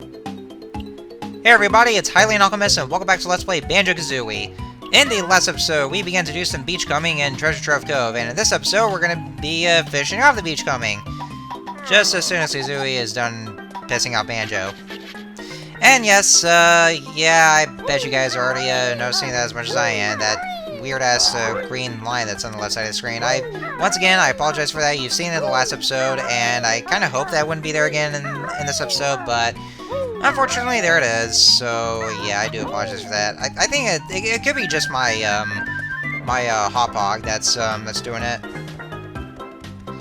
Hey everybody, it's Highly Alchemist, and welcome back to Let's Play Banjo-Kazooie. In the last episode, we began to do some beachcombing in Treasure Trove Cove, and in this episode, we're going to be finishing off the beachcombing. Just as soon as Kazooie is done pissing out Banjo. And yes, yeah, I bet you guys are already noticing that as much as I am, that weird-ass green line that's on the left side of the screen. Once again, I apologize for that. You've seen it in the last episode, and I kind of hoped that wouldn't be there again in this episode, but unfortunately, there it is. So yeah, I do apologize for that. I think it could be just my my hop hog that's doing it.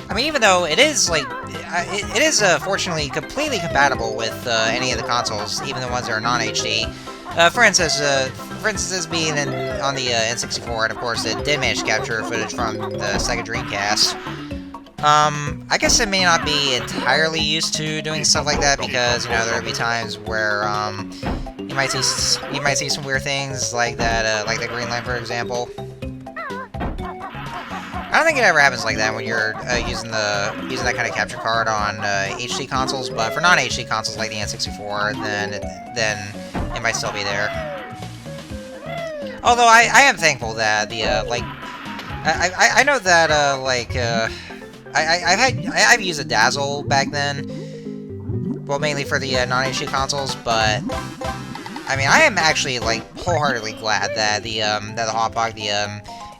I mean, even though it is like it is fortunately completely compatible with any of the consoles, even the ones that are non-HD. For instance, this being on the N64, and of course, it did manage to capture footage from the Sega Dreamcast. I guess it may not be entirely used to doing stuff like that because, you know, there'll be times where, you might see some weird things like the green line, for example. I don't think it ever happens like that when you're, using that kind of capture card on, HD consoles, but for non-HD consoles like the N64, then it might still be there. Although, I am thankful that the, I know that, I've used a Dazzle back then, well, mainly for the non-HD consoles, but I mean, I am actually like wholeheartedly glad that the Hotbox, the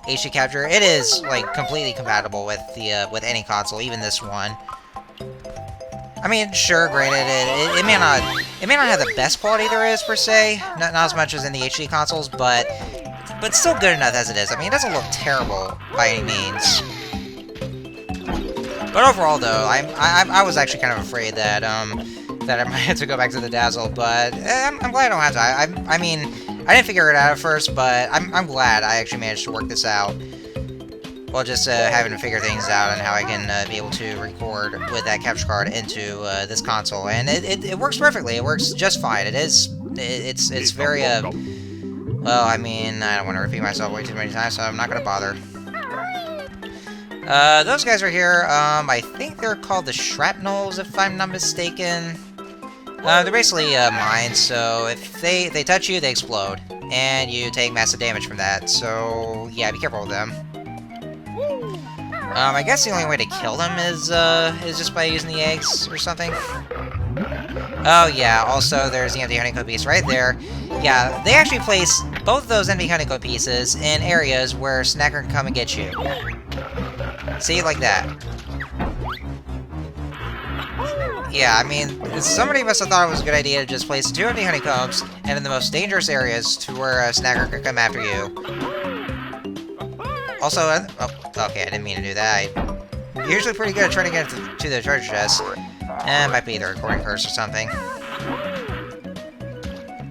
HD capture, it is like completely compatible with the with any console, even this one. I mean, sure, granted, it may not have the best quality there is per se, not as much as in the HD consoles, but still good enough as it is. I mean, it doesn't look terrible by any means. But overall, though, I was actually kind of afraid that I might have to go back to the Dazzle, but I'm glad I don't have to. I mean, I didn't figure it out at first, but I'm glad I actually managed to work this out. Well, just having to figure things out and how I can be able to record with that capture card into this console, and it works perfectly. It works just fine. It's very well, I mean, I don't want to repeat myself way too many times, so I'm not gonna bother. Those guys right here, I think they're called the shrapnels, if I'm not mistaken. They're basically, mines, so if they touch you, they explode. And you take massive damage from that, so yeah, be careful with them. I guess the only way to kill them is just by using the eggs or something. Oh yeah, also there's the empty honeycomb piece right there. Yeah, they actually place both of those empty honeycomb pieces in areas where Snacker can come and get you. See, like that. Yeah, I mean, somebody must have thought it was a good idea to just place 2 empty honeycombs and in the most dangerous areas to where a Snacker could come after you. Also, oh, okay, I didn't mean to do that. I'm usually pretty good at trying to get to the treasure chest. It might be the recording curse or something.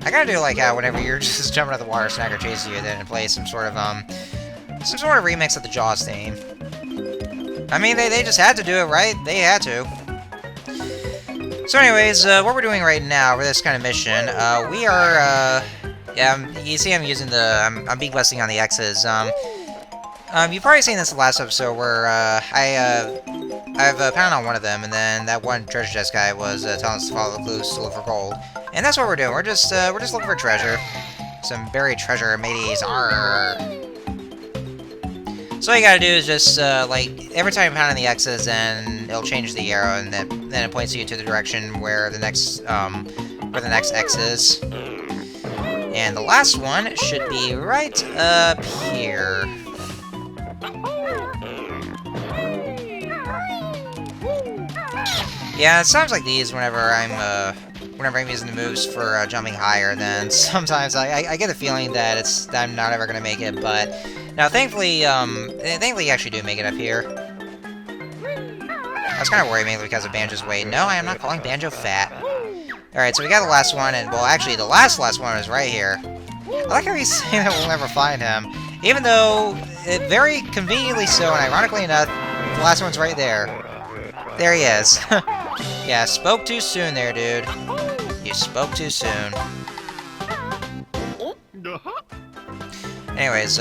I gotta do like how whenever you're just jumping out the water, Snacker chases you, then it plays some sort of remix of the Jaws theme. I mean, they just had to do it, right? They had to. So anyways, what we're doing right now for this kind of mission, we are, yeah, you see I'm using I'm being blessing on the X's. You've probably seen this in the last episode where, I've pounded on one of them, and then that one treasure chest guy was telling us to follow the clues to look for gold. And that's what we're doing. We're just looking for treasure. Some buried treasure, mateys. Arrgh. So all you gotta do is just, like, every time you pound on the X's, and it'll change the arrow, and then it points you to the direction where the next X is. And the last one should be right up here. Yeah, it sounds like these whenever I'm using the moves for jumping higher. Then sometimes I get the feeling that I'm not ever gonna make it, but now thankfully you actually do make it up here. I was kind of worried mainly because of Banjo's weight. No, I am not calling Banjo fat. All right, so we got the last one, and well, actually the last one is right here. I like how he's saying that we'll never find him, even though very conveniently so, and ironically enough, the last one's right there. There he is. Yeah, spoke too soon there, dude. You spoke too soon. Anyways,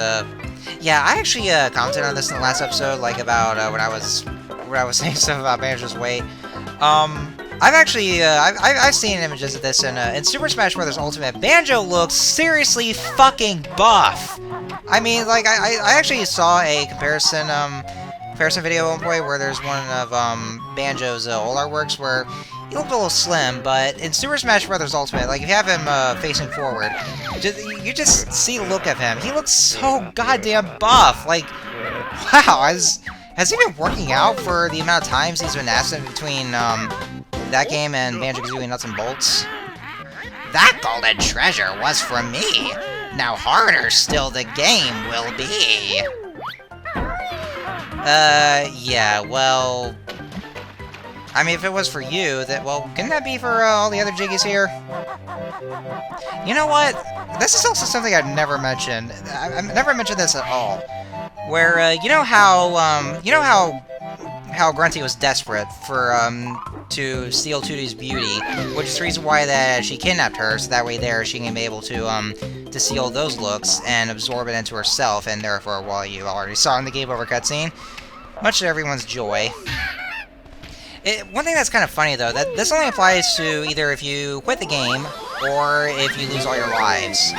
yeah, I actually commented on this in the last episode, like about when I was saying stuff about Banjo's weight. I've actually, I've seen images of this in Super Smash Bros. Ultimate. Banjo looks seriously fucking buff. I mean, like, I actually saw a comparison video at one point where there's one of, Banjo's, old artworks where he looked a little slim, but in Super Smash Bros. Ultimate, like, if you have him, facing forward, you just see the look of him. He looks so goddamn buff. Like, wow, has he been working out for the amount of times he's been absent between, that game and Banjo-Kazooie Nuts and Bolts? That golden treasure was for me. Now harder still the game will be. Yeah, well... I mean, if it was for you, well, couldn't that be for all the other jiggies here? You know what? This is also something I've never mentioned. I've never mentioned this at all. Where, you know how Grunty was desperate for, to steal Tootie's beauty, which is the reason why that she kidnapped her, so that way she can be able to steal those looks and absorb it into herself, and therefore, well, you already saw in the Game Over cutscene, much to everyone's joy. One thing that's kind of funny, though, that this only applies to either if you quit the game, or if you lose all your lives.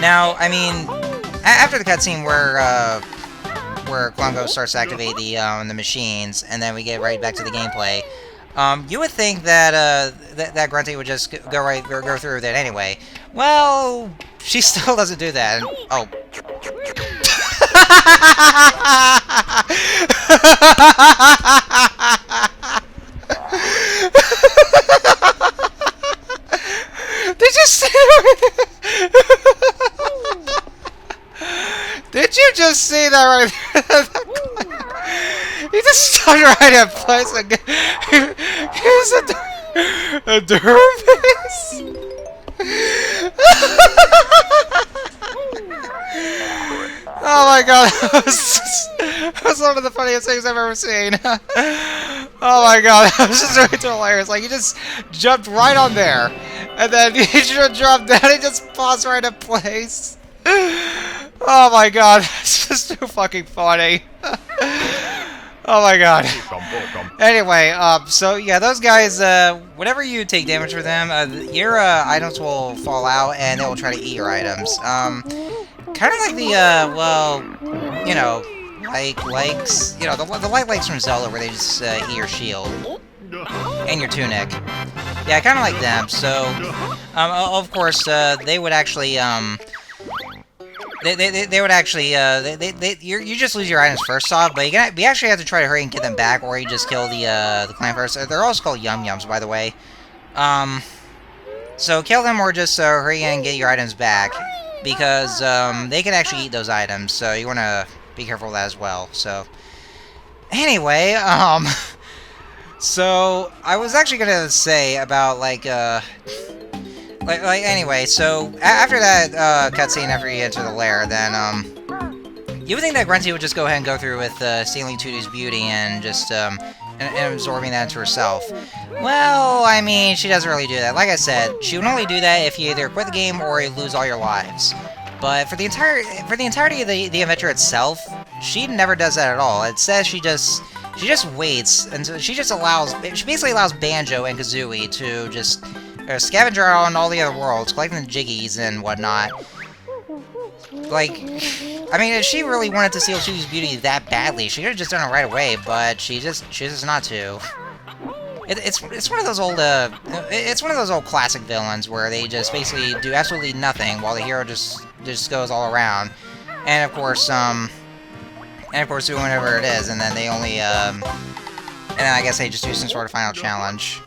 Now, I mean, after the cutscene where Klungo starts to activate the machines, and then we get right back to the gameplay, you would think that that Grunty would just go through with it anyway. Well, she still doesn't do that. And, oh. Did you see? Did you just see that right there? He just stood right in place and here's a dervis. Oh my god, that was one of the funniest things I've ever seen. Oh my god, that was just really hilarious. Like, he just jumped right on there, and then he just dropped down, he just paused right in place. Oh my god, it's just too fucking funny. Oh my god. Anyway, so yeah, those guys, whenever you take damage from them, your items will fall out and they will try to eat your items. Kind of like the, well, you know, likes, you know, the light likes from Zelda where they just eat your shield and your tunic. Yeah, kind of like them. So, of course, they would actually, They would actually, you just lose your items first off, but you actually have to try to hurry and get them back, or you just kill the clan first. They're also called Yum-Yums, by the way. So kill them, or just hurry and get your items back, because they can actually eat those items, so you want to be careful of that as well. So, anyway, so I was actually gonna say about anyway, so after that cutscene, after you enter the lair, then you would think that Grunty would just go ahead and go through with stealing Tootie's beauty and just and absorbing that into herself. Well, I mean, she doesn't really do that. Like I said, she would only do that if you either quit the game or you lose all your lives. But for the entirety of the adventure itself, she never does that at all. It says she just waits, and so she basically allows Banjo and Kazooie to just scavenger around all the other worlds, collecting the jiggies and whatnot. Like, I mean, if she really wanted to steal Tootie's beauty that badly, she could have just done it right away, but she just chooses not to. It's one of those old classic villains where they just basically do absolutely nothing while the hero just goes all around, and of course do whatever it is, and then they only and then I guess they just do some sort of final challenge.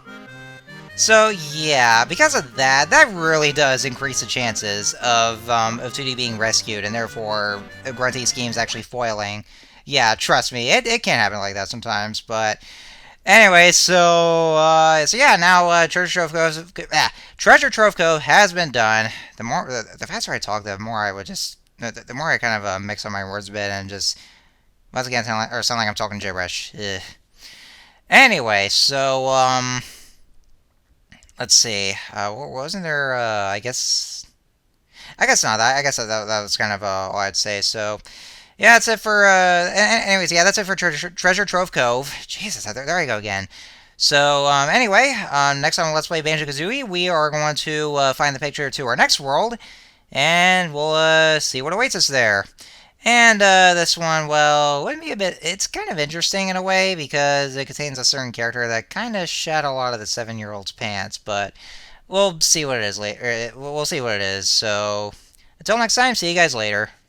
So yeah, because of that, that really does increase the chances of Tootie being rescued, and therefore Grunty's schemes actually foiling. Yeah, trust me, it can happen like that sometimes. But anyway, so yeah, now Treasure Trove Cove has been done. The faster I talk, the more I would just the more I kind of mix up my words a bit and just once again sound like I'm talking gibberish. Ugh. Anyway, so let's see. Wasn't there? I guess not. I guess that was kind of all I'd say. So, yeah, that's it for. Anyways, yeah, that's it for Treasure Trove Cove. Jesus, there I go again. So, anyway, next on Let's Play Banjo-Kazooie, we are going to find the picture to our next world, and we'll see what awaits us there. And this one, well, wouldn't be a bit... It's kind of interesting in a way, because it contains a certain character that kind of shat a lot of the 7-year-old's pants, but we'll see what it is later. We'll see what it is, so... Until next time, see you guys later.